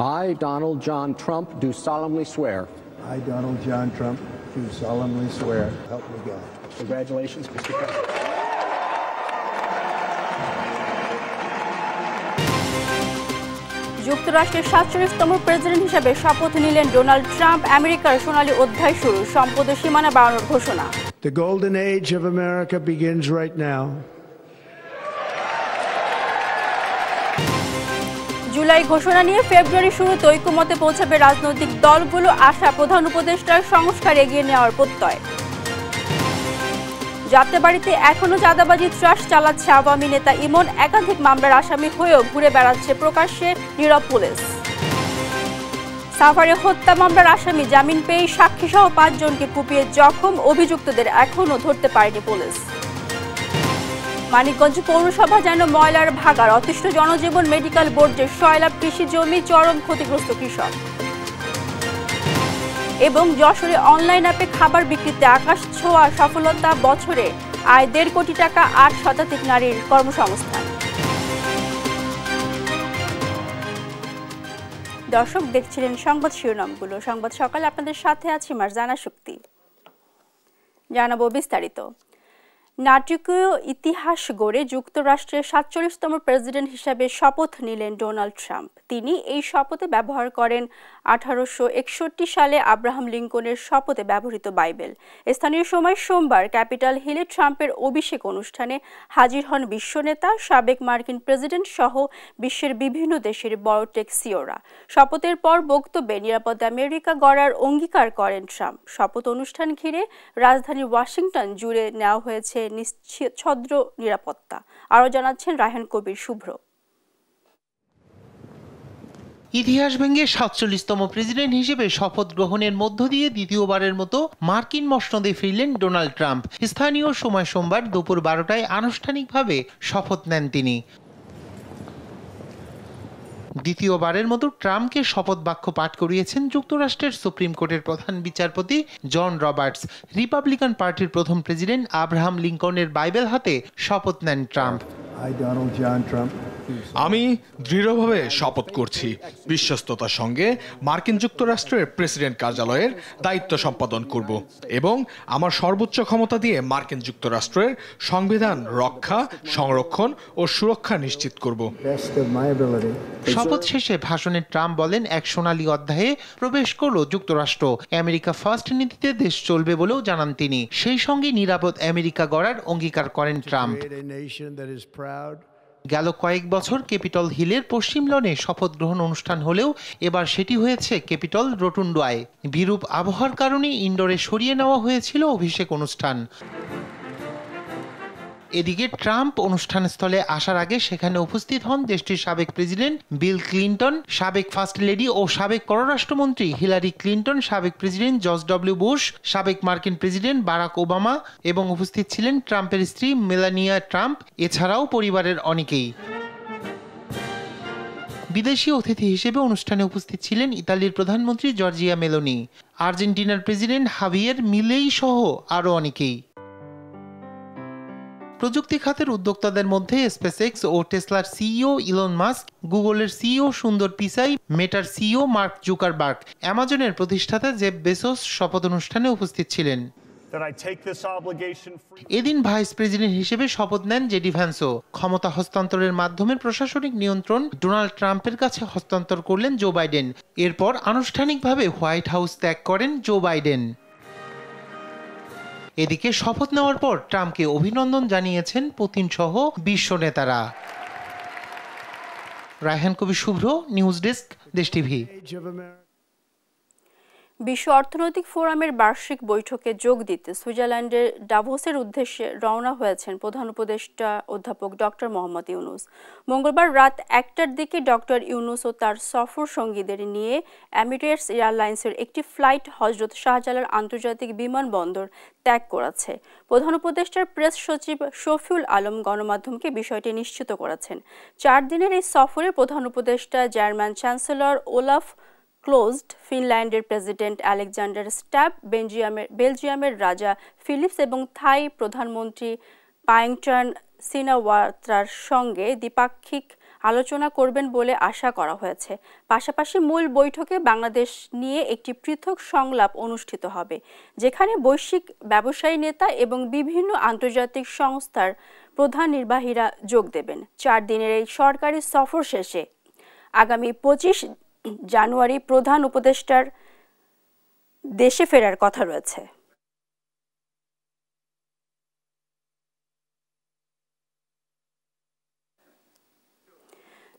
I, Donald John Trump, do solemnly swear. I, Donald John Trump, do solemnly swear. Help me God. Congratulations, Mr. President. যুক্তরাষ্ট্রের ৪৭তম president হিসেবে শপথ নিলেন Donald Trump. আমেরিকার সোনালী অধ্যায় শুরু, সম্পদের সীমানা বাড়ানোর ঘোষণা। The golden age of America begins right now. July ঘোষণা নিয়ে ফেব্রুয়ারি শুরুতে ঐক্যমতে পৌঁছাবে রাজনৈতিক দলগুলো, আশা প্রধান উপদেষ্টার সংস্কার এগিয়ে নেওয়ার প্রত্যয়। যাত্রাবাড়িতে এখনো চাঁদাবাজি ত্রাস চালাচ্ছে আওয়ামী নেতা ইমন, একাধিক মামলার আসামি হয়েও ঘুরে বেড়াচ্ছে প্রকাশ্যে নীরব পুলিশ। সাভারে হত্যা মামলার আসামি জামিন পেয়ে সাক্ষীসহ ৫ জনকে কুপিয়ে জখম, অভিযুক্তদের এখনও ধরতে পারেনি পুলিশ। মানিকগঞ্জ পৌরসভা যেন ময়লার ভাগাড়, অতিষ্ঠ জনজীবন, মেডিকেল বোর্ডের সয়লাভ কৃষি জমি, চরম ক্ষতিগ্রস্ত কৃষক। এবং যশোরে অনলাইন অ্যাপে খাবার বিক্রিতে আকাশ ছোঁয়া সফলতা, বছরে আয় ১.৫ কোটি টাকা, ৮ শতাধিক নারীর কর্মসংস্থান। দর্শক দেখছিলেন সংবাদ শিরোনামগুলো। সংবাদ সকালে আপনাদের সাথে আছি মারজানা শক্তি। জানাবো বিস্তারিত। নাটকীয় ইতিহাস গড়ে যুক্তরাষ্ট্রের ৪৭তম প্রেসিডেন্ট হিসেবে শপথ নিলেন ডোনাল্ড ট্রাম্প। তিনি এই শপথে ব্যবহার করেন ১৮৬১ সালে আব্রাহাম লিঙ্কনের শপথে ব্যবহৃত বাইবেল। স্থানীয় সময় সোমবার ক্যাপিটাল হিলে ট্রাম্পের অভিষেক অনুষ্ঠানে হাজির হন বিশ্ব নেতা, সাবেক মার্কিন প্রেসিডেন্ট সহ বিশ্বের বিভিন্ন দেশের বড় টেক সিওরা। শপথের পর বক্তব্যে নিরাপদ আমেরিকা গড়ার অঙ্গীকার করেন ট্রাম্প। শপথ অনুষ্ঠান ঘিরে রাজধানী ওয়াশিংটন জুড়ে নেওয়া হয়েছে ছদ্র নিরাপত্তা। আরও জানাচ্ছেন রায়হান কবির শুভ্র। ইতিহাস ভেঙে ৪৭তম প্রেসিডেন্ট হিসেবে শপথ গ্রহণের মধ্য দিয়ে দ্বিতীয়বারের মতো মার্কিন মসনদে ফিরলেন ডোনাল্ড ট্রাম্প। স্থানীয় সময় সোমবার দুপুর ১২টায় আনুষ্ঠানিকভাবে শপথ নেন তিনি। দ্বিতীয়বারের মতো ট্রাম্পকে শপথ বাক্য পাঠ করিয়েছেন যুক্তরাষ্ট্রের সুপ্রিম কোর্টের প্রধান বিচারপতি জন রবার্টস। রিপাবলিকান পার্টির প্রথম প্রেসিডেন্ট আব্রাহাম লিঙ্কনের বাইবেল হাতে শপথ নেন ট্রাম্প। আমি দৃঢ়ভাবে শপথ করছি বিশ্বস্ততার সঙ্গে মার্কিন যুক্তরাষ্ট্রের প্রেসিডেন্ট কার্যালয়ের দায়িত্ব সম্পাদন করব এবং আমার সর্বোচ্চ ক্ষমতা দিয়ে মার্কিন যুক্তরাষ্ট্রের সংবিধান রক্ষা, সংরক্ষণ ও সুরক্ষা নিশ্চিত করব। শপথ শেষে ভাষণে ট্রাম্প বলেন, এক সোনালী অধ্যায়ে প্রবেশ করল যুক্তরাষ্ট্র। আমেরিকা ফার্স্ট নীতিতে দেশ চলবে বলেও জানান তিনি। সেই সঙ্গে নিরাপদ আমেরিকা গড়ার অঙ্গীকার করেন ট্রাম্প। গেল কয়েক বছর ক্যাপিটল হিলের পশ্চিম লনে শপথ গ্রহণ অনুষ্ঠান হলেও এবার সেটি হয়েছে ক্যাপিটল রোটুন্ডায়। বিরূপ আবহাওয়ার কারণে ইনডোরে সরিয়ে নেওয়া হয়েছিল অভিষেক অনুষ্ঠান। এদিকে ট্রাম্প অনুষ্ঠানস্থলে আসার আগে সেখানে উপস্থিত হন দেশটির সাবেক প্রেসিডেন্ট বিল ক্লিন্টন, সাবেক ফার্স্ট লেডি ও সাবেক পররাষ্ট্রমন্ত্রী হিলারি ক্লিন্টন, সাবেক প্রেসিডেন্ট জর্জ ডব্লিউ বুশ, সাবেক মার্কিন প্রেসিডেন্ট বারাক ওবামা এবং উপস্থিত ছিলেন ট্রাম্পের স্ত্রী মেলানিয়া ট্রাম্প, এছাড়াও পরিবারের অনেকেই। বিদেশি অতিথি হিসেবে অনুষ্ঠানে উপস্থিত ছিলেন ইতালির প্রধানমন্ত্রী জর্জিয়া মেলোনি, আর্জেন্টিনার প্রেসিডেন্ট হাভিয়ের মিলেই সহ আরও অনেকেই। প্রযুক্তি খাতের উদ্যোক্তাদের মধ্যে স্পেসএক্স ও টেসলার সিইও ইলন মাস্ক, গুগলের সিইও সুন্দর পিচাই, মেটার সিইও মার্ক জুকারবার্গ, অ্যামাজনের প্রতিষ্ঠাতা জেফ বেজোস শপথ অনুষ্ঠানে উপস্থিত ছিলেন। এদিন ভাইস প্রেসিডেন্ট হিসেবে শপথ নেন জেডি ভ্যান্সও। ক্ষমতা হস্তান্তরের মাধ্যমে প্রশাসনিক নিয়ন্ত্রণ ডোনাল্ড ট্রাম্পের কাছে হস্তান্তর করলেন জো বাইডেন। এরপর আনুষ্ঠানিকভাবে হোয়াইট হাউস ত্যাগ করেন জো বাইডেন। এদিকে শপথ নেওয়ার পর ট্রাম্পকে অভিনন্দন জানিয়েছেন পুতিন সহ বিশ্ব নেতারা। রায়হান কবির শুভ্র, নিউজ ডেস্ক, দেশ টিভি। বিশ্ব অর্থনৈতিক ফোরামের বার্ষিক বৈঠকে যোগ দিতে সুইজারল্যান্ডের ডাভোসের উদ্দেশ্যে রওনা হয়েছেন প্রধান উপদেষ্টা অধ্যাপক ডক্টর মোহাম্মদ ইউনূস। মঙ্গলবার রাত ১টার দিকে ডক্টর ইউনূস ও তার সফর সঙ্গীদের নিয়ে এমিরেটস এয়ারলাইন্সের একটি ফ্লাইট হজরত শাহজালাল আন্তর্জাতিক বিমানবন্দর ত্যাগ করেছে। প্রধান উপদেষ্টার প্রেস সচিব শফিউল আলম গণমাধ্যমকে বিষয়টি নিশ্চিত করেছেন। ৪ দিনের এই সফরে প্রধান উপদেষ্টা জার্মান চ্যান্সেলর ওলাফ ক্লোজড, ফিনল্যান্ডের প্রেসিডেন্ট আলেকজান্ডার স্ট্যাব, বেলজিয়ামের রাজা ফিলিপস এবং থাই প্রধানমন্ত্রী পাইংটন সিনাওয়াত্রার সঙ্গে দ্বিপাক্ষিক আলোচনা করবেন বলে আশা করা হয়েছে। পাশাপাশি মূল বৈঠকে বাংলাদেশ নিয়ে একটি পৃথক সংলাপ অনুষ্ঠিত হবে, যেখানে বৈশ্বিক ব্যবসায়ী নেতা এবং বিভিন্ন আন্তর্জাতিক সংস্থার প্রধান নির্বাহীরা যোগ দেবেন। 4 দিনের এই সরকারি সফর শেষে আগামী 25 জানুয়ারি প্রধান উপদেষ্টার দেশে ফেরার কথা রয়েছে।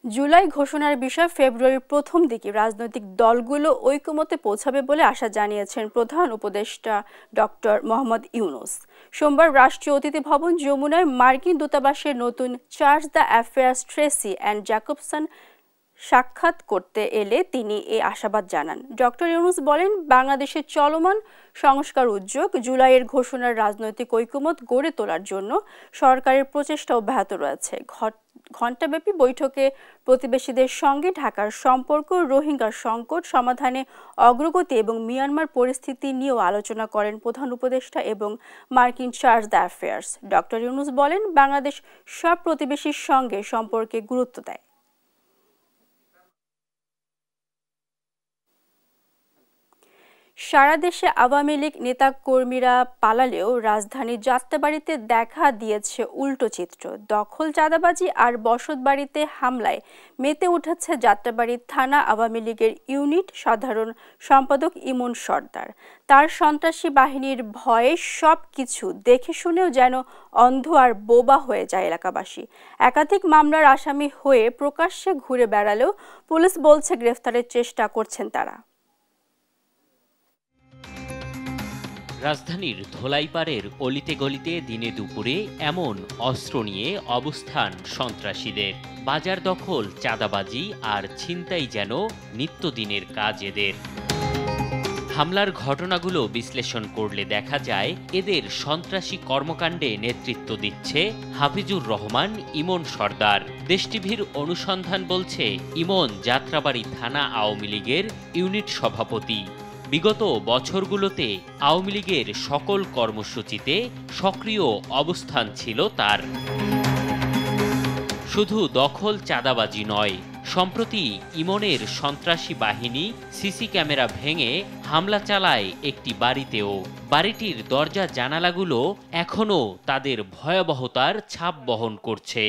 জুলাই ঘোষণার বিষয়ে ফেব্রুয়ারির প্রথম দিকে রাজনৈতিক দলগুলো ঐকমত্যে পৌঁছাবে বলে আশা জানিয়েছেন প্রধান উপদেষ্টা ডক্টর মোহাম্মদ ইউনূস। সোমবার রাষ্ট্রীয় অতিথি ভবন যমুনায় মার্কিন দূতাবাসের নতুন chargé d'affaires Tracey Ann Jacobson সাক্ষাৎ করতে এলে তিনি এই আশাবাদ জানান। ডক্টর ইউনূস বলেন, বাংলাদেশের চলমান সংস্কার উদ্যোগ জুলাইয়ের ঘোষণার রাজনৈতিক ঐকমত্য গড়ে তোলার জন্য সরকারের প্রচেষ্টা অব্যাহত রয়েছে। ঘণ্টাব্যাপী বৈঠকে প্রতিবেশীদের সঙ্গে ঢাকার সম্পর্ক, রোহিঙ্গা সংকট সমাধানে অগ্রগতি এবং মিয়ানমার পরিস্থিতি নিয়েও আলোচনা করেন প্রধান উপদেষ্টা এবং মার্কিন charge the affairs. Doctor Yunus বলেন, বাংলাদেশ সব প্রতিবেশীর সঙ্গে সম্পর্কে গুরুত্ব দেয়। সারা দেশে আওয়ামী লীগ নেতাকর্মীরা পালালেও রাজধানীর যাত্রাবাড়িতে দেখা দিয়েছে উল্টো চিত্র। দখল, চাঁদাবাজি আর বসতবাড়িতে হামলায় মেতে উঠেছে যাত্রাবাড়ি থানা আওয়ামী লীগের ইউনিট সাধারণ সম্পাদক ইমন সর্দার। তার সন্ত্রাসী বাহিনীর ভয়ে সব কিছু দেখে শুনেও যেন অন্ধ আর বোবা হয়ে যায় এলাকাবাসী। একাধিক মামলার আসামি হয়ে প্রকাশ্যে ঘুরে বেড়ালেও পুলিশ বলছে গ্রেফতারের চেষ্টা করছেন তারা। রাজধানীর ধোলাইপাড়ের অলিতে গলিতে দিনে দুপুরে এমন অস্ত্র নিয়ে অবস্থান সন্ত্রাসীদের। বাজার দখল, চাঁদাবাজি আর ছিনতাই যেন নিত্যদিনের কাজ এদের। হামলার ঘটনাগুলো বিশ্লেষণ করলে দেখা যায় এদের সন্ত্রাসী কর্মকাণ্ডে নেতৃত্ব দিচ্ছে হাফিজুর রহমান ইমন সর্দার। দেশ টিভির অনুসন্ধান বলছে, ইমন যাত্রাবাড়ি থানা আওয়ামী লীগের ইউনিট সভাপতি। বিগত বছরগুলোতে আওয়ামী লীগের সকল কর্মসূচিতে সক্রিয় অবস্থান ছিল তার। শুধু দখল, চাঁদাবাজি নয়, সম্প্রতি ইমনের সন্ত্রাসী বাহিনী সিসি ক্যামেরা ভেঙে হামলা চালায় একটি বাড়িতেও। বাড়িটির দরজা জানালাগুলো এখনও তাদের ভয়াবহতার ছাপ বহন করছে।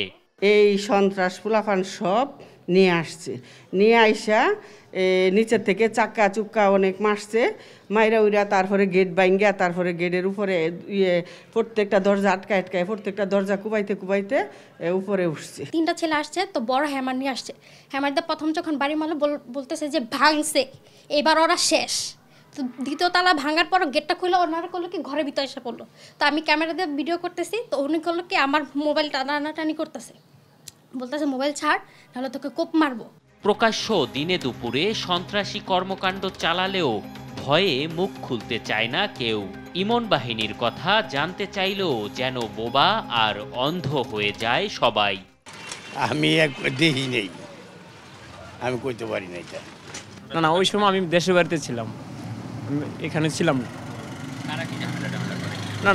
এই সন্ত্রাস পোলাপান সব নিয়ে আসছে, নিয়ে আইসা নিচের থেকে চাক্কা চুক্কা অনেক মারছে, মাইরা উইরা তারপরে গেট বাইঙ্গা, তারপরে গেটের উপরে প্রত্যেকটা দরজা আটকায় প্রত্যেকটা দরজা কুবাইতে কুবাইতে উপরে উঠছে। 3টা ছেলে আসছে, তো বড় হ্যামার নিয়ে আসছে। হ্যামার দিয়ে প্রথম যখন বাড়ি মারলো বলতেছে যে ভাঙছে, এবার ওরা শেষ। তো দ্বিতীয় তালা ভাঙার পর গেটটা খুলে ওনারা করলো কি ঘরের ভিতরে এসে পড়লো। তো আমি ক্যামেরা দিয়ে ভিডিও করতেছি, তো উনি করলো কি আমার মোবাইল টানাটানি করতেছে, বলতেছে মোবাইল ছাড় নাহলে তোকে কোপ মারবো। প্রকাশ্য দিনে দুপুরে সন্ত্রাসী কর্মকাণ্ড চালালেও ভয়ে মুখ খুলতে চায় না কেউ। ইমন বাহিনীর কথা জানতে চাইলেও যেন বোবা আর অন্ধ হয়ে যায় সবাই। আমি দেখি নেই, আমি কইতে পারি না এটা। না, ওই সময় আমি দেশের বাড়িতে ছিলাম, এখানে ছিলাম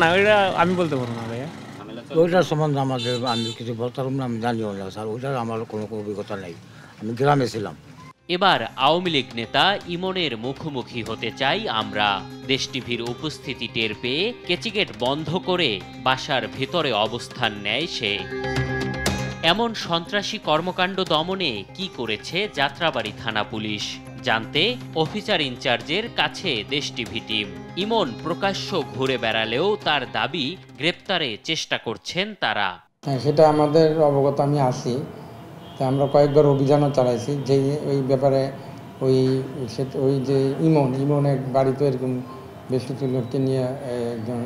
না। ওইটা আমি বলতে পারবো না ভাইয়া। ওইটার সম্বন্ধে আমাদের আমি কিছু বলতে পারবো না, আমি জানিও না স্যার। ওইটার আমার কোনো অভিজ্ঞতা নেই, আমি গ্রামে ছিলাম। এবার আওয়ামী লীগ নেতা ইমনের মুখোমুখি হতে চাই আমরা। দেশ টিভির উপস্থিতি টের পেয়ে কেচিগেট বন্ধ করে বাসার ভেতরে অবস্থান নেয় সে। এমন সন্ত্রাসী কর্মকাণ্ড দমনে কি করেছে যাত্রাবাড়ি থানা পুলিশ জানতে অফিসার ইনচার্জের কাছে দেশ টিভি টিম। ইমন প্রকাশ্য ঘুরে বেড়ালেও তার দাবি গ্রেপ্তারে চেষ্টা করছেন তারা। সেটা আমাদের অবগত আমি আছি, আমরা কয়েকবার অভিযানও চালাইছি যে ওই ব্যাপারে ওই যে ইমনের বাড়িতে এরকম বেশ কিছু লোককে নিয়ে একজন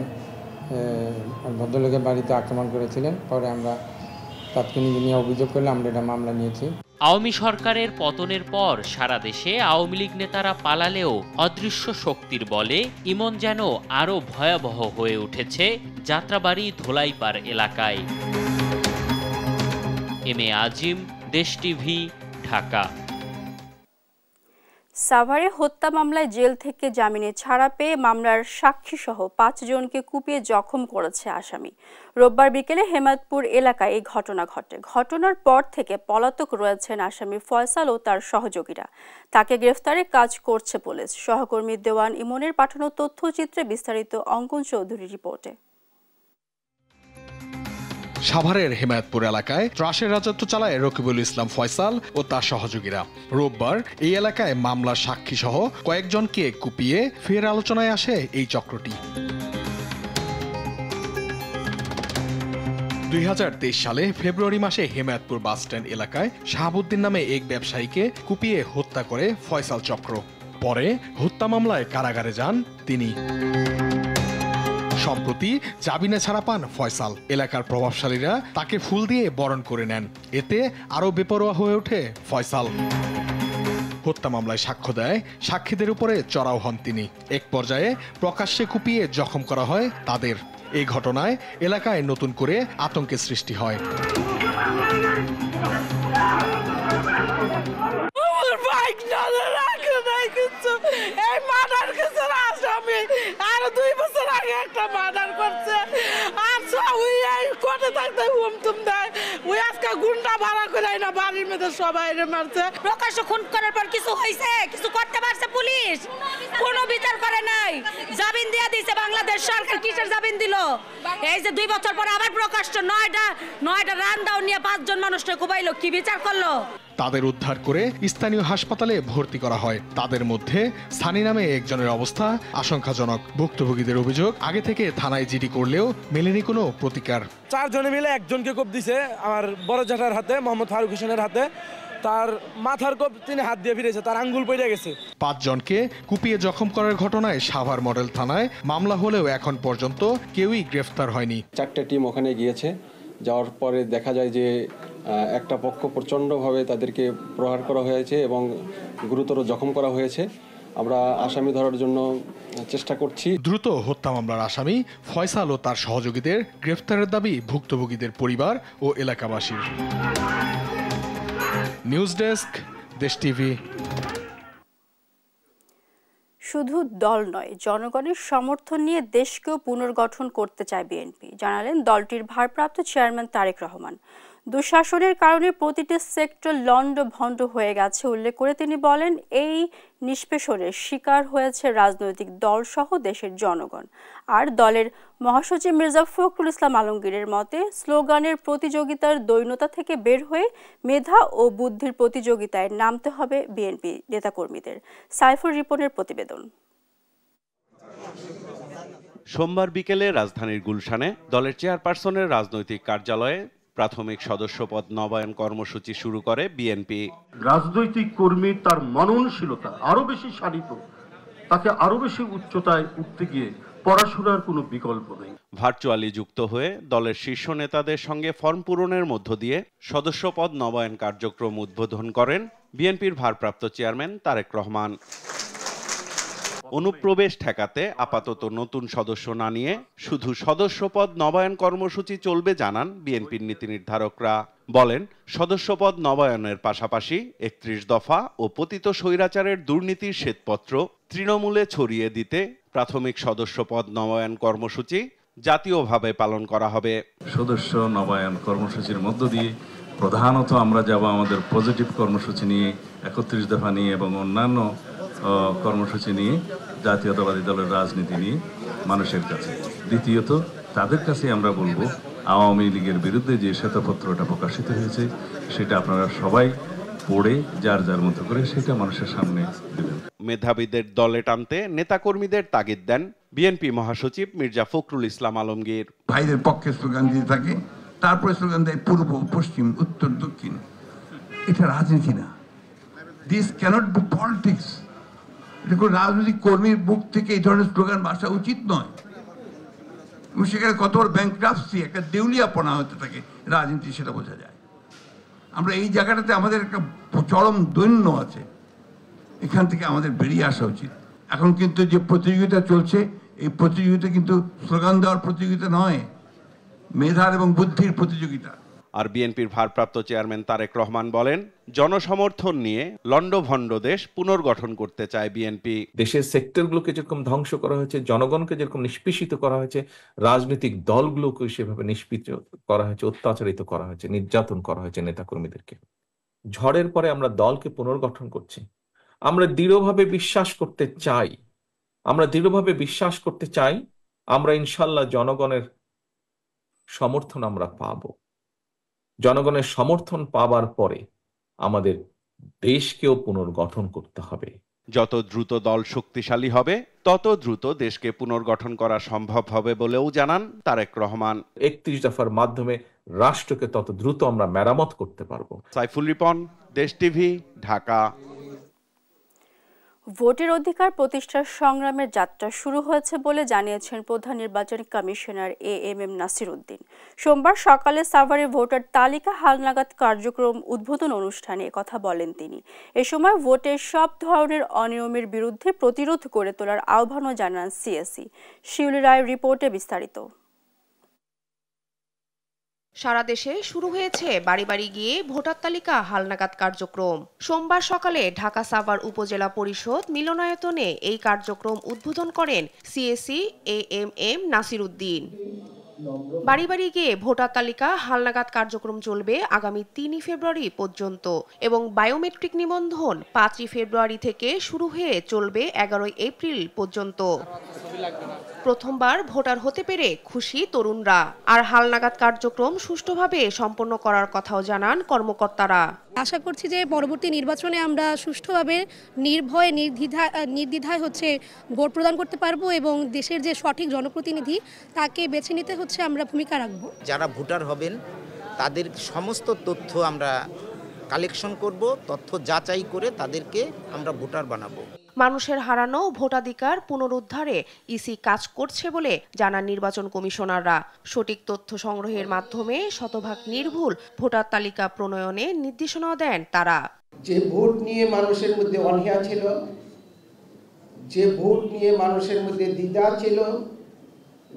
ভদ্রলোকের বাড়িতে আক্রমণ করেছিলেন। পরে আমরা তাৎক্ষণিক নিয়ে অভিযোগ করলে আমরা এটা মামলা নিয়েছি। আওয়ামী সরকারের পতনের পর সারা দেশে আওয়ামী লীগ নেতারা পালালেও অদৃশ্য শক্তির বলে ইমন যেন আরো ভয়াবহ হয়ে উঠেছে যাত্রাবাড়ি ধোলাইপাড় এলাকায়। এম এ আজিম, দেশ টিভি, ঢাকা। সাভারে হত্যা মামলায় জেল থেকে জামিনে ছাড়া পেয়ে মামলার সাক্ষীসহ 5 জনকে কুপিয়ে জখম করেছে আসামি। রোববার বিকেলে হেমায়তপুর এলাকায় এই ঘটনা ঘটে। ঘটনার পর থেকে পলাতক রয়েছেন আসামি ফয়সাল ও তার সহযোগীরা। তাকে গ্রেফতারে কাজ করছে পুলিশ। সহকর্মী দেওয়ান ইমনের পাঠানো তথ্যচিত্রে বিস্তারিত অঙ্কন চৌধুরীর রিপোর্টে। সাভারের হেমায়তপুর এলাকায় ত্রাসের রাজত্ব চালায় রকিবুল ইসলাম ফয়সাল ও তার সহযোগীরা। রোববার এই এলাকায় মামলার সাক্ষী সহ কয়েকজনকে কুপিয়ে ফের আলোচনায় আসে এই চক্রটি। 2023 সালে ফেব্রুয়ারি মাসে হেমায়তপুর বাসস্ট্যান্ড এলাকায় শাহাবুদ্দিন নামে এক ব্যবসায়ীকে কুপিয়ে হত্যা করে ফয়সাল চক্র। পরে হত্যা মামলায় কারাগারে যান তিনি। সম্প্রতি জামিনে ছাড়া পান ফয়সাল। এলাকার প্রভাবশালীরা তাকে ফুল দিয়ে বরণ করে নেন। এতে আরও বেপরোয়া হয়ে ওঠে ফয়সাল। হত্যা মামলায় সাক্ষ্য দেয় সাক্ষীদের উপরে চড়াও হন তিনি। এক পর্যায়ে প্রকাশ্যে কুপিয়ে জখম করা হয় তাদের। এই ঘটনায় এলাকায় নতুন করে আতঙ্কের সৃষ্টি হয়। গুন্ডা ভাড়া করে না বাড়ির মধ্যে সবাই মারছে। প্রকাশ্য খুন করার পর কিছু হয়েছে, কিছু করতে পারছে পুলিশ? কোনো বিচার করে নাই। জামিন দিয়ে দিয়েছে বাংলাদেশ সরকার। কিসের জামিন দিল? এই যে 2 বছর পরে আবার প্রকাশ্য 9টা রান্দাও নিয়ে 5 জন মানুষকে কুবাইলো। কি বিচার করলো? তাদের উদ্ধার করে স্থানীয় হাসপাতালে ভর্তি করা হয়। তাদের মধ্যে সানি নামে একজনের অবস্থা আশঙ্কাজনক। ভুক্তভোগীদের অভিযোগ, আগে থেকে থানায় জিডি করলেও মেলেনি কোনো প্রতিকার। 4 জনে মিলে একজনকে কোপ দিছে আমার বড় জ্যাঠার হাতে, মোহাম্মদ ফারুক হোসেনের হাতে। তার মাথার কোপ তিনি হাত দিয়ে ফিরেছে, তার আঙ্গুল পড়ে গেছে। 5 জনকে কুপিয়ে জখম করার ঘটনায় সাভার মডেল থানায় মামলা হলেও এখন পর্যন্ত কেউই গ্রেফতার হয়নি। 4টে টিম ওখানে গিয়েছে। যাওয়ার পরে দেখা যায় যে একটা পক্ষ প্রচণ্ডভাবে তাদেরকে প্রহার করা হয়েছে এবং গুরুতর জখম করা হয়েছে। আমরা আসামি ধরার জন্য চেষ্টা করছি। দ্রুত হত্যা মামলার আসামি ফয়সাল ও তার সহযোগীদের গ্রেফতারের দাবি ভুক্তভোগীদের পরিবার ও এলাকাবাসীর। News desk, Desh TV. শুধু দল নয়, জনগণের সমর্থন নিয়ে দেশকেও পুনর্গঠন করতে চায় বিএনপি, জানালেন দলটির ভারপ্রাপ্ত চেয়ারম্যান তারেক রহমান। দুঃশাসনের কারণে প্রতিটি সেক্টর লন্ডভন্ড হয়ে গেছে উল্লেখ করে তিনি বলেন, এই নিষ্পেষণের শিকার হয়েছে রাজনৈতিক দলসহ দেশের জনগণ। আর দলের মহাসচিব মির্জা ফখরুল ইসলাম আলমগীরের মতে, স্লোগানের প্রতিযোগিতার দৈন্যতা থেকে বের হয়ে মেধা ও বুদ্ধির প্রতিযোগিতায় নামতে হবে বিএনপি নেতাকর্মীদের। সাইফুর রিপনের প্রতিবেদন। সোমবার বিকেলে রাজধানীর গুলশানে দলের চেয়ারপারসনের রাজনৈতিক কার্যালয়ে প্রাথমিক সদস্যপদ নবায়ন কর্মসূচি শুরু করে বিএনপি। রাজনৈতিক কর্মী তার মননশীলতা আরো বেশি শানিত, তাকে আরো বেশি উচ্চতায় উঠতে গিয়ে পড়াশোনার কোনো বিকল্প নেই। ভার্চুয়ালি যুক্ত হয়ে দলের শীর্ষ নেতাদের সঙ্গে ফর্ম পূরণের মধ্য দিয়ে সদস্যপদ নবায়ন কার্যক্রম উদ্বোধন করেন বিএনপির ভারপ্রাপ্ত চেয়ারম্যান তারেক রহমান। অনুপ্রবেশ ঠেকাতে আপাতত নতুন সদস্য না নিয়ে শুধু সদস্যপদ নবায়ন কর্মসূচি চলবে জানান বিএনপির নীতি নির্ধারকরা। বলেন, সদস্যপদ নবায়নের পাশাপাশি 31 দফা ও পতিত স্বৈরাচারের দুর্নীতির শ্বেতপত্র তৃণমূলে ছড়িয়ে দিতে প্রাথমিক সদস্যপদ নবায়ন কর্মসূচি জাতীয়ভাবে পালন করা হবে। সদস্য নবায়ন কর্মসূচির মধ্য দিয়ে প্রধানত আমরা যাব আমাদের পজিটিভ কর্মসূচি নিয়ে, 31 দফা নিয়ে এবং অন্যান্য কর্মসূচি নিয়ে, জাতীয়তাবাদী দলের রাজনীতি নিয়ে মানুষের কাছে। দ্বিতীয়ত, তাদের কাছে আমরা বলবো, আওয়ামী লীগের বিরুদ্ধে যে শ্বেতপত্রটা প্রকাশিত হয়েছে সেটা আপনারা সবাই পড়ে যার যার মতো করে সেটা মানুষের সামনে দেবেন। মেধাবীদের দলে টানতে নেতাকর্মীদের তাগিদ দেন বিএনপি মহাসচিব মির্জা ফখরুল ইসলাম আলমগীর। ভাইদের পক্ষে স্লোগান দিতে থাকে, তারপরে স্লোগান দেয় পূর্ব, পশ্চিম, উত্তর, দক্ষিণ। এটা রাজনীতি না। This cannot be politics. এটা কোনো রাজনৈতিক কর্মীর মুখ থেকে এই ধরনের স্লোগান আসা উচিত নয়। এবং সেখানে কত বড় ব্যাংক্রাপসি, একটা দেউলিয়াপনা হতে থাকে রাজনীতি, সেটা বোঝা যায়। আমরা এই জায়গাটাতে আমাদের একটা চরম দৈন্য আছে, এখান থেকে আমাদের বেরিয়ে আসা উচিত। এখন কিন্তু যে প্রতিযোগিতা চলছে, এই প্রতিযোগিতা কিন্তু স্লোগান দেওয়ার প্রতিযোগিতা নয়, মেধার এবং বুদ্ধির প্রতিযোগিতা। আর বিএনপির ভারপ্রাপ্ত চেয়ারম্যান তারেক রহমান বলেন, জনসমর্থন নিয়ে লন্ডভন্ড দেশ পুনর্গঠন করতে চায় বিএনপি। দেশের সেক্টরগুলোকে যেরকম ধ্বংস করা হয়েছে, জনগণকে যেরকম নিষ্পেষিত করা হয়েছে, রাজনৈতিক দলগুলোকে সেভাবে নিষ্পিত করা হয়েছে, অত্যাচারিত করা হয়েছে, নির্যাতন করা হয়েছে নেতাকর্মীদেরকে। ঝড়ের পরে আমরা দলকে পুনর্গঠন করছি। আমরা দৃঢ়ভাবে বিশ্বাস করতে চাই আমরা ইনশাল্লাহ জনগণের সমর্থন আমরা পাব। জনগণের সমর্থন পাবার পরে আমাদের দেশকেও পুনর্গঠন করতে হবে। যত দ্রুত দল শক্তিশালী হবে তত দ্রুত দেশকে পুনর্গঠন করা সম্ভব হবে বলেও জানান তারেক রহমান। 31 দফার মাধ্যমে রাষ্ট্রকে তত দ্রুত আমরা মেরামত করতে পারবো। সাইফুল রিপন, দেশ টিভি, ঢাকা। ভোটের অধিকার প্রতিষ্ঠার সংগ্রামের যাত্রা শুরু হয়েছে বলে জানিয়েছেন প্রধান নির্বাচন কমিশনার এএমএম নাসির উদ্দিন। সোমবার সকালে সাভারে ভোটার তালিকা হালনাগাদ কার্যক্রম উদ্বোধন অনুষ্ঠানে কথা বলেন তিনি। এ সময় ভোটের সব ধরনের অনিয়মের বিরুদ্ধে প্রতিরোধ গড়ে তোলার আহ্বানও জানান সিএসি। শিউলি রায়ের রিপোর্টে বিস্তারিত। সারা দেশে শুরু হয়েছে বাড়ি বাড়ি গিয়ে ভোটার তালিকা হালনাগাদ কার্যক্রম। সোমবার সকালে ঢাকা সাভার উপজেলা পরিষদ মিলনায়তনে এই কার্যক্রম উদ্বোধন করেন সিএসি এএমএম নাসির উদ্দিন। বাড়ি বাড়ি গিয়ে ভোটার তালিকা হালনাগাদ কার্যক্রম চলবে আগামী 3 ফেব্রুয়ারি পর্যন্ত এবং বায়োমেট্রিক নিবন্ধন 5 ফেব্রুয়ারি থেকে শুরু হয়ে চলবে 11 এপ্রিল পর্যন্ত। প্রথমবার ভোটার হতে পেরে খুশি তরুণরা। আর হালনাগাদ কার্যক্রম সুষ্ঠুভাবে সম্পন্ন করার কথাও জানান কর্মকর্তারা। আশা করছি যে পরবর্তী নির্বাচনে আমরা সুষ্ঠুভাবে নির্ভয়ে নির্দ্বিধায় ভোট প্রদান করতে পারবো এবং দেশের যে সঠিক জনপ্রতিনিধি তাকে বেছে নিতে আমরা ভূমিকা রাখবো। যারা ভোটার হবেন তাদের সমস্ত তথ্য আমরা কালেকশন করব, তথ্য যাচাই করে তাদেরকে আমরা ভোটার বানাবো। মানুষের হারানো ভোটাধিকার পুনরুদ্ধারে ইসি কাজ করছে বলে জানান নির্বাচন কমিশনাররা। সঠিক তথ্য সংগ্রহের মাধ্যমে শতভাগ নির্ভুল ভোটার তালিকা প্রণয়নে নির্দেশনা দেন তারা। যে ভোট নিয়ে মানুষের মধ্যে অনীহা ছিল, যে ভোট নিয়ে মানুষের মধ্যে দ্বিধা ছিল,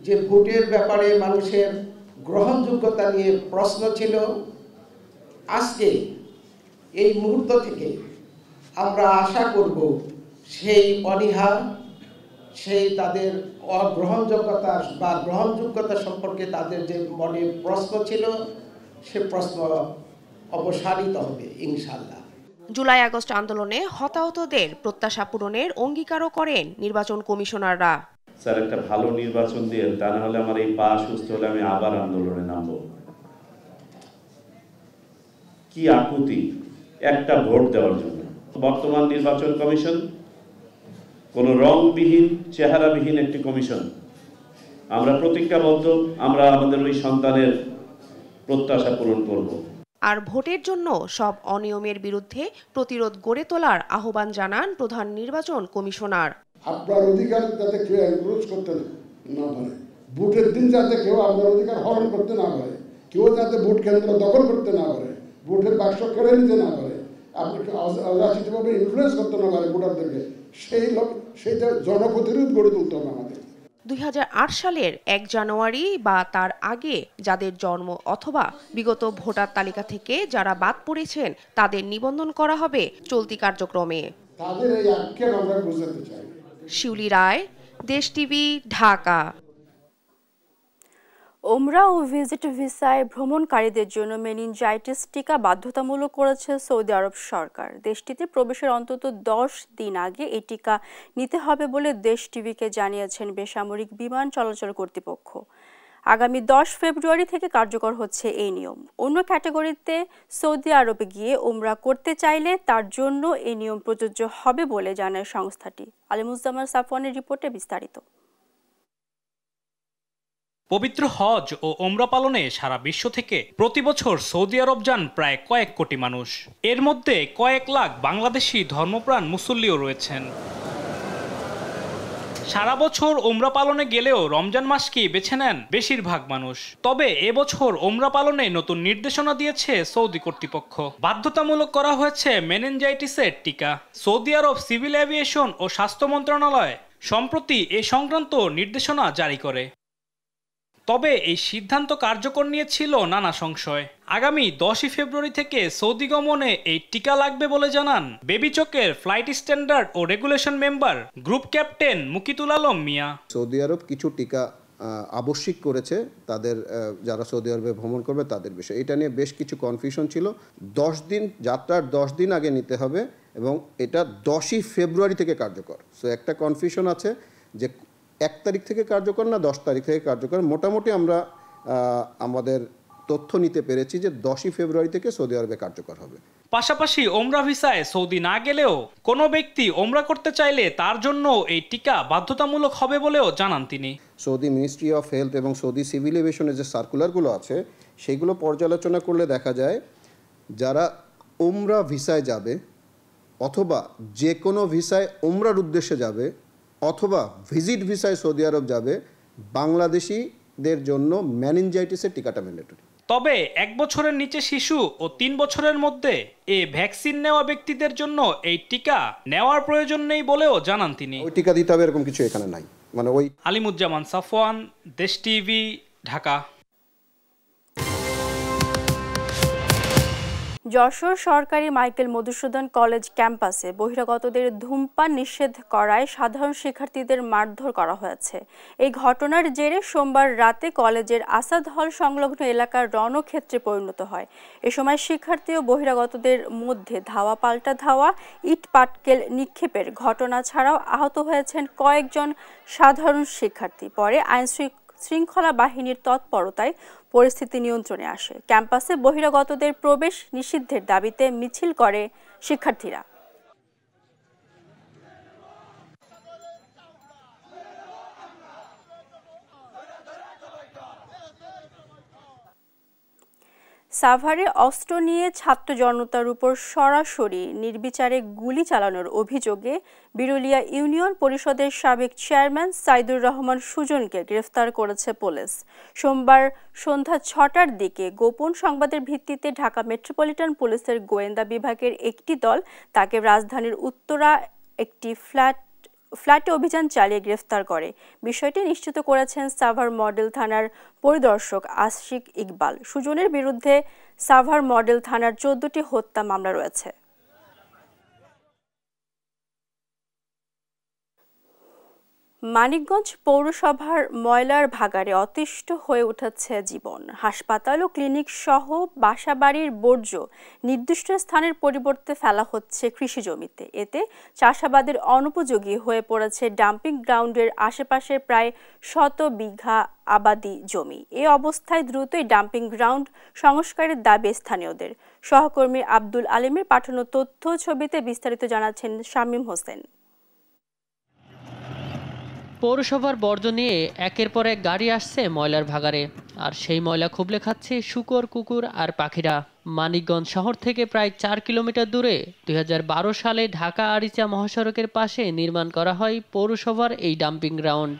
যে ভোটের ব্যাপারে মানুষের গ্রহণযোগ্যতা নিয়ে প্রশ্ন ছিল, আজকে এই মুহূর্ত থেকে আমরা আশা করব সেই অনীহা, সেই তাদের অগ্রহণযোগ্যতা বা গ্রহণযোগ্যতা সম্পর্কে তাদের যে মনে প্রশ্ন ছিল সে প্রশ্ন অবসারিত হবে ইনশাআল্লাহ। জুলাই আগস্ট আন্দোলনে হতাহতদের প্রত্যাশা পূরণের অঙ্গীকারও করেন নির্বাচন কমিশনাররা। স্যার, একটা ভালো নির্বাচন দিয়ে, তা না হলে আমার এই পা সুস্থ হলে আমি আবার আন্দোলনে নামবো। কি আকুতি একটা ভোট দেওয়ার জন্য। বর্তমান নির্বাচন কমিশন কোনো রংবিহীন, চেহারাবিহীন একটি কমিশন। আমরা প্রতিজ্ঞাবদ্ধ, আমরা আমাদের ওই সন্তানের প্রত্যাশা পূরণ করব। আর ভোটের জন্য সব অনিয়মের বিরুদ্ধে প্রতিরোধ গড়ে তোলার আহ্বান জানান প্রধান নির্বাচন কমিশনার। আপনার অধিকার যাতে কেউ এনক্রোচ করতে না পারে, ভোটের দিন যাতে কেউ আপনার অধিকার হরণ করতে না পারে, কেউ যাতে ভোট কেন্দ্র দখল করতে না পারে, ভোটের বাক্স কেড়ে নিতে না পারে, আপনাকে অযাচিতভাবে ইনফ্লুয়েন্স করতে না পারে ভোটারদেরকে, সেইটা জনপ্রতিরোধ গড়ে তুলতে হবে আমাদের। 2008 সালের 1 জানুয়ারি বা তার আগে যাদের জন্ম অথবা বিগত ভোটার তালিকা থেকে যারা বাদ পড়েছেন তাদের নিবন্ধন করা হবে চলতি কার্যক্রমে। তাদের এই আক্ষেপ আমরা বুঝাতে চাই। শিউলি রায়, দেশ টিভি, ঢাকা। ওমরা ও ভিজিট ভিসায় ভ্রমণকারীদের জন্য মেনিনজাইটিস টিকা বাধ্যতামূলক করেছে সৌদি আরব সরকার। দেশটিতে প্রবেশের অন্তত 10 দিন আগে এই টিকা নিতে হবে বলে দেশ টিভিকে জানিয়েছেন বেসামরিক বিমান চলাচল কর্তৃপক্ষ। আগামী 10 ফেব্রুয়ারি থেকে কার্যকর হচ্ছে এই নিয়ম। অন্য ক্যাটাগরিতে সৌদি আরবে গিয়ে ওমরা করতে চাইলে তার জন্য এই নিয়ম প্রযোজ্য হবে বলে জানায় সংস্থাটি। আলিমুজ্জামান সাফওয়ানের রিপোর্টে বিস্তারিত। পবিত্র হজ ও ওমরা পালনে সারা বিশ্ব থেকে প্রতি বছর সৌদি আরব যান প্রায় কয়েক কোটি মানুষ। এর মধ্যে কয়েক লাখ বাংলাদেশি ধর্মপ্রাণ মুসল্লিও রয়েছেন। সারা বছর ওমরা পালনে গেলেও রমজান মাসকেই বেছে নেন বেশিরভাগ মানুষ। তবে এবছর ওমরা পালনে নতুন নির্দেশনা দিয়েছে সৌদি কর্তৃপক্ষ। বাধ্যতামূলক করা হয়েছে মেনিনজাইটিসের টিকা। সৌদি আরব সিভিল এভিয়েশন ও স্বাস্থ্য মন্ত্রণালয় সম্প্রতি এ সংক্রান্ত নির্দেশনা জারি করে। তবে এই সিদ্ধান্ত কার্যকর নিয়ে ছিল নানা সংশয়। আগামী 10 ফেব্রুয়ারি থেকে সৌদি গমনে এই টিকা লাগবে বলে জানান বেবিচকের ফ্লাইট স্ট্যান্ডার্ড ও regulation member group captain Mukitul Alam Miah. Saudi Arab কিছু টিকা আবশ্যিক করেছে তাদের যারা সৌদি আরবে ভ্রমণ করবে তাদের বিষয়ে। এটা নিয়ে বেশ কিছু কনফিউশন ছিল। 10 দিন যাত্রার 10 দিন আগে নিতে হবে এবং এটা 10ই ফেব্রুয়ারি থেকে কার্যকর। সো একটা কনফিউশন আছে যে 1 তারিখ থেকে কার্যকর না 10 তারিখ থেকে কার্যকর। মোটামুটি আমরা আমাদের তথ্য নিতে পেরেছি যে 10ই ফেব্রুয়ারি থেকে সৌদি আরবে কার্যকর হবে। পাশাপাশি ওমরা ভিসায় সৌদি না গেলেও কোনো ব্যক্তি ওমরা করতে চাইলে তার জন্য এই টিকা বাধ্যতামূলক হবে বলেও জানান তিনি। সৌদি মিনিস্ট্রি অফ হেলথ এবং সৌদি সিভিল এভিয়েশনের যে সার্কুলারগুলো আছে সেগুলো পর্যালোচনা করলে দেখা যায় যারা ওমরা ভিসায় যাবে অথবা যে কোনো ভিসায় ওমরার উদ্দেশ্যে যাবে অথবা ভিজিট ভিসায় সৌদি আরব যাবে বাংলাদেশিদের জন্য মেনিনজাইটিসের টিকাটা ম্যান্ডেটরি। তবে 1 বছরের নিচে শিশু ও 3 বছরের মধ্যে এই ভ্যাকসিন নেওয়া ব্যক্তিদের জন্য এই টিকা নেওয়ার প্রয়োজন নেই বলেও জানান তিনি। ওই টিকা দিতে হবে এরকম কিছু এখানে নাই। মানে ওই আলিমুজ্জামান সাফওয়ান, দেশ টিভি, ঢাকা। যশোর সরকারি মাইকেল মধুসূদন কলেজ ক্যাম্পাসে বহিরাগতদের ধূমপান নিষেধ করায় সাধারণ শিক্ষার্থীদের মারধর করা হয়েছে। এই ঘটনার জেরে সোমবার রাতে কলেজের আসাদ হল সংলগ্ন এলাকার রণক্ষেত্রে পরিণত হয়। এ সময় শিক্ষার্থী ও বহিরাগতদের মধ্যে ধাওয়া পাল্টা ধাওয়া, ইট পাটকেল নিক্ষেপের ঘটনা ছাড়াও আহত হয়েছেন কয়েকজন সাধারণ শিক্ষার্থী। পরে আইন শৃঙ্খলা বাহিনীর তৎপরতায় পরিস্থিতি নিয়ন্ত্রণে আসে। ক্যাম্পাসে বহিরাগতদের প্রবেশ নিষিদ্ধের দাবিতে মিছিল করে শিক্ষার্থীরা। সাভারে অস্ত্র নিয়ে ছাত্র জনতার উপর সরাসরি নির্বিচারে গুলি চালানোর অভিযোগে বিরুলিয়া ইউনিয়ন পরিষদের সাবেক চেয়ারম্যান সাইদুর রহমান সুজনকে গ্রেফতার করেছে পুলিশ। সোমবার সন্ধ্যা 6টার দিকে গোপন সংবাদের ভিত্তিতে ঢাকা মেট্রোপলিটন পুলিশের গোয়েন্দা বিভাগের একটি দল তাকে রাজধানীর উত্তরা একটি ফ্ল্যাটে অভিযান চালিয়ে গ্রেফতার করে। বিষয়টি নিশ্চিত করেছেন সাভার মডেল থানার পরিদর্শক আশিক ইকবাল। সুজনের বিরুদ্ধে সাভার মডেল থানার 14টি হত্যা মামলা রয়েছে। মানিকগঞ্জ পৌরসভার ময়লার ভাগাড়ে অতিষ্ঠ হয়ে উঠেছে জীবন। হাসপাতাল ও ক্লিনিক সহ বাসাবাড়ির বর্জ্য নির্দিষ্ট স্থানের পরিবর্তে ফেলা হচ্ছে কৃষি জমিতে। এতে চাষাবাদের অনুপযোগী হয়ে পড়েছে ডাম্পিং গ্রাউন্ডের আশেপাশের প্রায় 100 বিঘা আবাদি জমি। এই অবস্থায় দ্রুতই ডাম্পিং গ্রাউন্ড সংস্কারের দাবি স্থানীয়দের। সহকর্মী আব্দুল আলিমের পাঠানো তথ্য ছবিতে বিস্তারিত জানাচ্ছেন শামীম হোসেন। পৌরসভার বর্জ্য নিয়ে একের পর এক গাড়ি আসছে ময়লার ভাগাড়ে, আর সেই ময়লা খুবলে খাচ্ছে শূকর, কুকুর আর পাখিরা। মানিকগঞ্জ শহর থেকে প্রায় 4 কিলোমিটার দূরে 2012 সালে ঢাকা আরিচা মহাসড়কের পাশে নির্মাণ করা হয় পৌরসভার এই ডাম্পিং গ্রাউন্ড।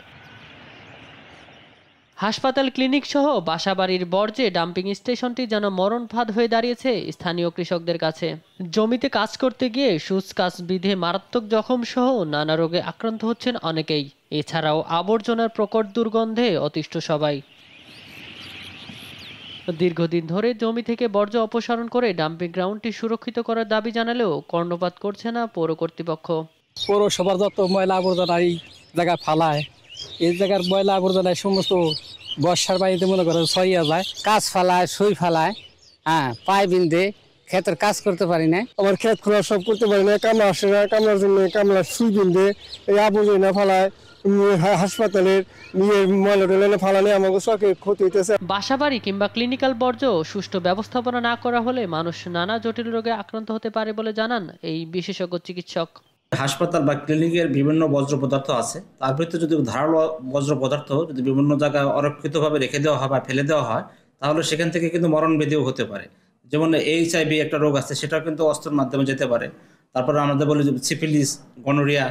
হাসপাতাল, ক্লিনিক সহ বাসাবাড়ির বর্জ্যে ডাম্পিং স্টেশনটি যেন মরণ ফাঁদ হয়ে দাঁড়িয়েছে স্থানীয় কৃষকদের কাছে। জমিতে কাজ করতে গিয়ে সূচকাচ বিধে মারাত্মক জখম সহ নানা রোগে আক্রান্ত হচ্ছেন অনেকেই। এছাড়াও আবর্জনার প্রকট দুর্গন্ধে অতিষ্ঠ সবাই। দীর্ঘদিন ধরে জমি থেকে বর্জ্য অপসারণ করে ডাম্পিং গ্রাউন্ডটি সুরক্ষিত করার দাবি জানালেও কর্ণপাত করছে না পৌর কর্তৃপক্ষ। পৌরসভার যত ময়লা আবর্জনা এই জায়গায় ফালায়, এই জায়গার ময়লা আবর্জনায় সমস্ত বর্ষার বাড়িতে মনে করেন ছড়িয়ে যায়। কাজ ফালায়, সুই ফালায়, পায়ে বিন্দে, ক্ষেতের কাজ করতে পারি না। আমার ক্ষেত খোলা সব করতে পারি না। কামলা আসে না, কামলার জন্য কামলার সুই বিন্দে, এই আবর্জনা ফালায়, হাসপাতালের নিয়ে ময়লা টয়লা ফালালে আমাকে চোখে ক্ষতি হইতেছে। বাসাবাড়ি কিংবা ক্লিনিক্যাল বর্জ্য সুষ্ঠু ব্যবস্থাপনা না করা হলে মানুষ নানা জটিল রোগে আক্রান্ত হতে পারে বলে জানান এই বিশেষজ্ঞ চিকিৎসক। হাসপাতাল বা ক্লিনিকের বিভিন্ন বজ্র পদার্থ আছে, তার ভিতরে যদি ধারালো বজ্র পদার্থ যদি বিভিন্ন জায়গায় অরক্ষিতভাবে রেখে দেওয়া হয় বা ফেলে দেওয়া হয়, তাহলে সেখান থেকে কিন্তু মরণ ব্যাধিও হতে পারে। যেমন HIV একটা রোগ আছে, সেটাও কিন্তু অস্ত্রের মাধ্যমে যেতে পারে। তারপরে আমাদের বলি syphilis, gonorrhoea,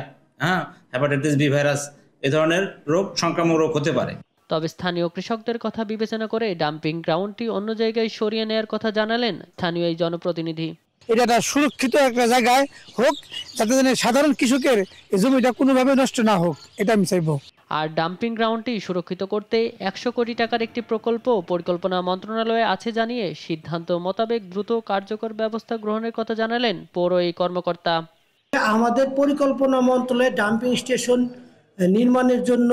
hepatitis B virus, এই ধরনের রোগ সংক্রামক রোগ হতে পারে। তবে স্থানীয় কৃষকদের কথা বিবেচনা করে ডাম্পিং গ্রাউন্ডটি অন্য জায়গায় সরিয়ে নেওয়ার কথা জানালেন স্থানীয় এই জনপ্রতিনিধি। এটা একটা সুরক্ষিত একটা জায়গায় হোক, যাতে সাধারণ কৃষকের এই জমিটা কোনোভাবে নষ্ট না হোক, এটা আমি চাইবো। আর ডাম্পিং গ্রাউন্ডটি সুরক্ষিত করতে 100 কোটি টাকার একটি প্রকল্প পরিকল্পনা মন্ত্রণালয়ে আছে জানিয়ে সিদ্ধান্ত মোতাবেক দ্রুত কার্যকর ব্যবস্থা গ্রহণের কথা জানালেন পৌর এই কর্মকর্তা। আমাদের পরিকল্পনা মন্ত্রণালয়ে ডাম্পিং স্টেশন নির্মাণের জন্য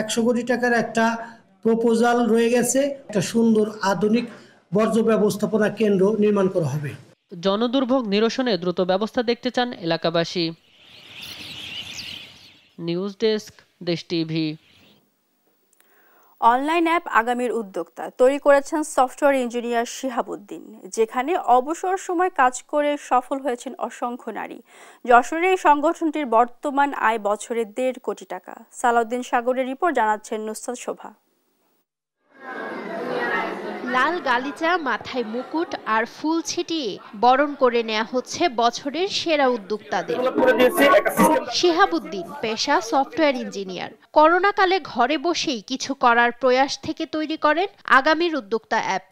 100 কোটি টাকার একটা প্রপোজাল রয়ে গেছে। একটা সুন্দর আধুনিক বর্জ্য ব্যবস্থাপনা কেন্দ্র নির্মাণ করা হবে। জনদুর্ভোগ নিরসনে দ্রুত ব্যবস্থা দেখতে চান এলাকাবাসী। News desk, Desh TV. Online app আগামীর উদ্যোক্তা তৈরি করেছেন সফটওয়্যার ইঞ্জিনিয়ার শিহাবুদ্দিন, যেখানে অবসর সময় কাজ করে সফল হয়েছেন অসংখ্য নারী। যশোরের এই সংগঠনটির বর্তমান আয় বছরে 1.5 কোটি টাকা। সালাউদ্দিন সাগরের রিপোর্ট, জানাচ্ছেন নুসরাত শোভা। লাল গালিচা, মাথায় মুকুট আর ফুল ছিটিয়ে বরণ করে নেওয়া হচ্ছে বছরের সেরা উদ্যোক্তাদের। শিহাবুদ্দিন পেশা সফটওয়্যার ইঞ্জিনিয়ার। করোনাকালে ঘরে বসেই কিছু করার প্রয়াস থেকে তৈরি করেন আগামীর উদ্যোক্তা অ্যাপ।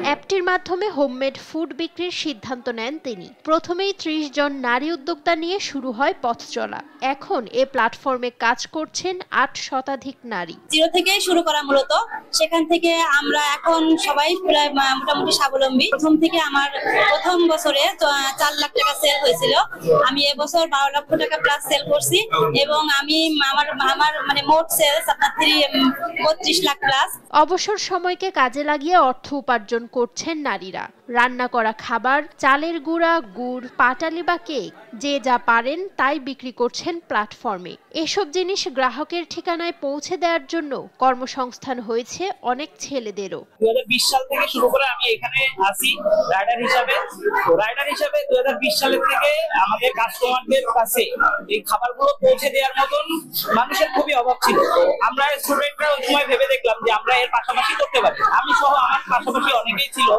অ্যাপটির মাধ্যমে হোমমেড ফুড বিক্রির সিদ্ধান্ত নেন তিনি। প্রথমেই 30 জন নারী উদ্যোক্তা নিয়ে শুরু হয় পথ চলা। এখন এ প্ল্যাটফর্মে কাজ করছেন 8 শতাধিক নারী। জিরো থেকে শুরু করা মূলত, সেখান থেকে আমরা এখন সবাই প্রায় মোটামুটি স্বাবলম্বী। প্রথম থেকে আমার প্রথম বছরে 4 লাখ টাকা সেল হয়েছিল। আমি এবছর 12 লক্ষ টাকা প্লাস সেল করছি এবং আমি আমার মানে মোট সেলস আপনার 32 লাখ প্লাস। অবসর সময়কে কাজে লাগিয়ে অর্থ উপার্জন করছেন নারীরা। রান্না করা খাবার, চালের গুঁড়া, গুড়, পাটালি বা কেক, যে যা পারেন তাই বিক্রি করছেন প্ল্যাটফর্মে। এসব জিনিস গ্রাহকের ঠিকানায় পৌঁছে দেওয়ার জন্য কর্মসংস্থান হয়েছে অনেক ছেলেদেরও। 2020 সাল থেকে শুরু করে আমি এখানে আসি রাইডার হিসাবে। 2020 সালের থেকে আমাদের কাস্টমারদের কাছে এই খাবারগুলো পৌঁছে দেওয়ার মতন মানুষের খুবই অভাব ছিল। আমরা স্টুডেন্টরা ওই সময় ভেবে দেখলাম যে আমরা এর পাশাপাশি করতে পারি। আমি সহ আমার পাশাপাশি অনেকেই ছিল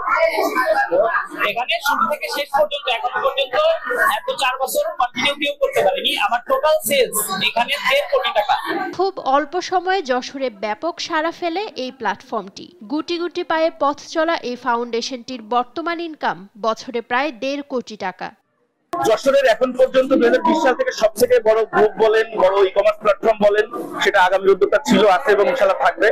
এখানে শুরু থেকে শেষ পর্যন্ত। এখন পর্যন্ত এত 4 বছর কন্টিনিউ কেউ করতে পারেনি। আমার টোটাল সেলস এখানে 1.5 কোটি টাকা। খুব অল্প সময়ে যশোরে ব্যাপক সাড়া ফেলে এই প্ল্যাটফর্মটি। গুটি গুটি পায়ে পথ চলা এই ফাউন্ডেশনটির বর্তমান ইনকাম বছরে প্রায় 1.5 কোটি টাকা। যশোরের এখন পর্যন্ত 2020 সাল থেকে সবথেকে বড় গ্রুপ বলেন, বড় ই কমার্স প্ল্যাটফর্ম বলেন, সেটা আগামী উদ্যোক্তা ছিল, আছে এবং ইনশাআল্লাহ থাকবে।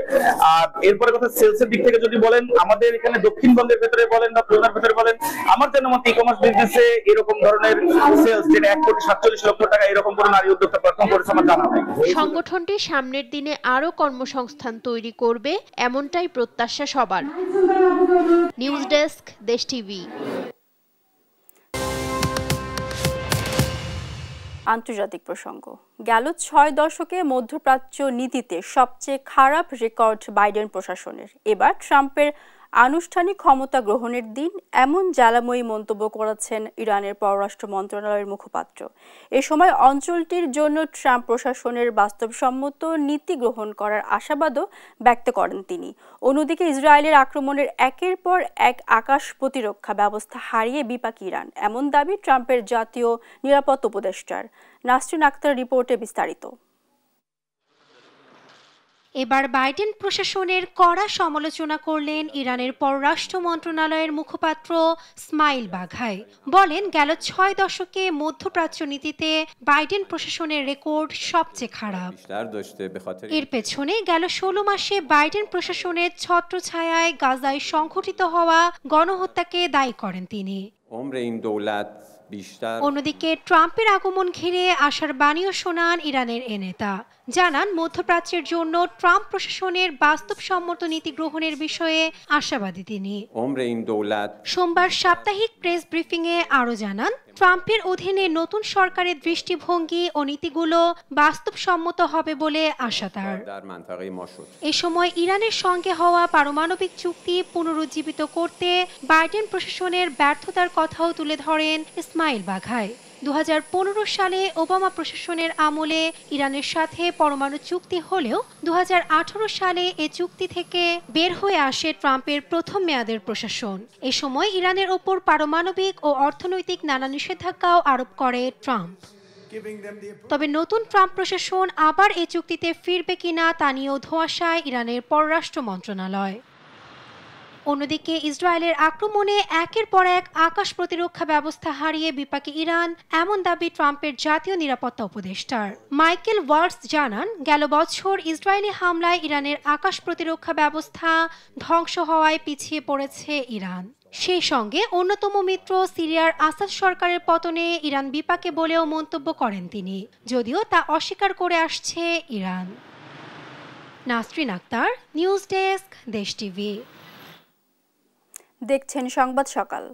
আর এরপরে কথা সেলসের দিক থেকে যদি বলেন, আমাদের এখানে দক্ষিণবঙ্গের ভেতরে বলেন বা খুলনার ভেতরে বলেন, আমার জানা মতে ই কমার্স বিজনেসে এরকম ধরনের সেলস যেটা 1.47 কোটি টাকা এরকম কোনো নারী উদ্যোক্তা প্ল্যাটফর্ম করেছে আমার জানা নেই। সংগঠনটি সামনের দিনে আরো কর্মসংস্থান তৈরি করবে, এমনটাই প্রত্যাশা সবার। News desk, Desh TV. আন্তর্জাতিক প্রসঙ্গ। গেল 6 দশকে মধ্যপ্রাচ্য নীতিতে সবচেয়ে খারাপ রেকর্ড বাইডেন প্রশাসনের। এবার ট্রাম্পের আনুষ্ঠানিক ক্ষমতা গ্রহণের দিন এমন জ্বালাময়ী মন্তব্য করেছেন ইরানের পররাষ্ট্র মন্ত্রণালয়ের মুখপাত্র। এ সময় অঞ্চলটির জন্য ট্রাম্প প্রশাসনের বাস্তবসম্মত নীতি গ্রহণ করার আশাবাদও ব্যক্ত করেন তিনি। অন্যদিকে ইসরায়েলের আক্রমণের একের পর এক আকাশ প্রতিরক্ষা ব্যবস্থা হারিয়ে বিপাক ইরান, এমন দাবি ট্রাম্পের জাতীয় নিরাপত্তা উপদেষ্টার। নাসরিন আক্তার রিপোর্টে বিস্তারিত। এবার বাইডেন প্রশাসনের কড়া সমালোচনা করলেন ইরানের পররাষ্ট্র মন্ত্রণালয়ের মুখপাত্র ইসমাইল বাঘাই। বলেন, গেল 6 দশকে মধ্যপ্রাচ্য নীতিতে বাইডেন প্রশাসনের রেকর্ড সবচেয়ে খারাপ। এর পেছনে গেল 16 মাসে বাইডেন প্রশাসনের ছত্রছায়ায় গাজায় সংঘটিত হওয়া গণহত্যাকে দায়ী করেন তিনি। অন্যদিকে ট্রাম্পের আগমন ঘিরে আশার বাণীও শোনান ইরানের এ নেতা। জানান, মধ্যপ্রাচ্যের জন্য ট্রাম্প প্রশাসনের বাস্তবসম্মত নীতি গ্রহণের বিষয়ে আশাবাদী তিনি। সোমবার সাপ্তাহিক প্রেস ব্রিফিংয়ে আরও জানান, ট্রাম্পের অধীনে নতুন সরকারের দৃষ্টিভঙ্গি ও নীতিগুলো বাস্তবসম্মত হবে বলে আশা তার। এ সময় ইরানের সঙ্গে হওয়া পারমাণবিক চুক্তি পুনরুজ্জীবিত করতে বাইডেন প্রশাসনের ব্যর্থতার কথাও তুলে ধরেন ইসমাইল বাঘাই। 2015 সালে ওবামা প্রশাসনের আমলে ইরানের সাথে পরমাণু চুক্তি হলেও 2018 সালে এ চুক্তি থেকে বের হয়ে আসে ট্রাম্পের প্রথম মেয়াদের প্রশাসন। এ সময় ইরানের ওপর পারমাণবিক ও অর্থনৈতিক নানা নিষেধাজ্ঞাও আরোপ করে ট্রাম্প। তবে নতুন ট্রাম্প প্রশাসন আবার এই চুক্তিতে ফিরবে কিনা তা নিয়েও ধোঁয়াশায় ইরানের পররাষ্ট্র মন্ত্রণালয়। অন্যদিকে ইসরায়েলের আক্রমণে একের পর এক আকাশ প্রতিরক্ষা ব্যবস্থা হারিয়ে বিপাকে ইরান, এমন দাবি ট্রাম্পের জাতীয় নিরাপত্তা উপদেষ্টার। মাইকেল ওয়ার্টস জানান, গেল বছর ইসরায়েলি হামলায় ইরানের আকাশ প্রতিরক্ষা ব্যবস্থা ধ্বংস হওয়ায় পিছিয়ে পড়েছে ইরান। সেই সঙ্গে অন্যতম মিত্র সিরিয়ার আসাদ সরকারের পতনে ইরান বিপাকে বলেও মন্তব্য করেন তিনি, যদিও তা অস্বীকার করে আসছে Iran. Nasrin Akter, news desk, Desh TV. দেখছেন সংবাদ সকাল।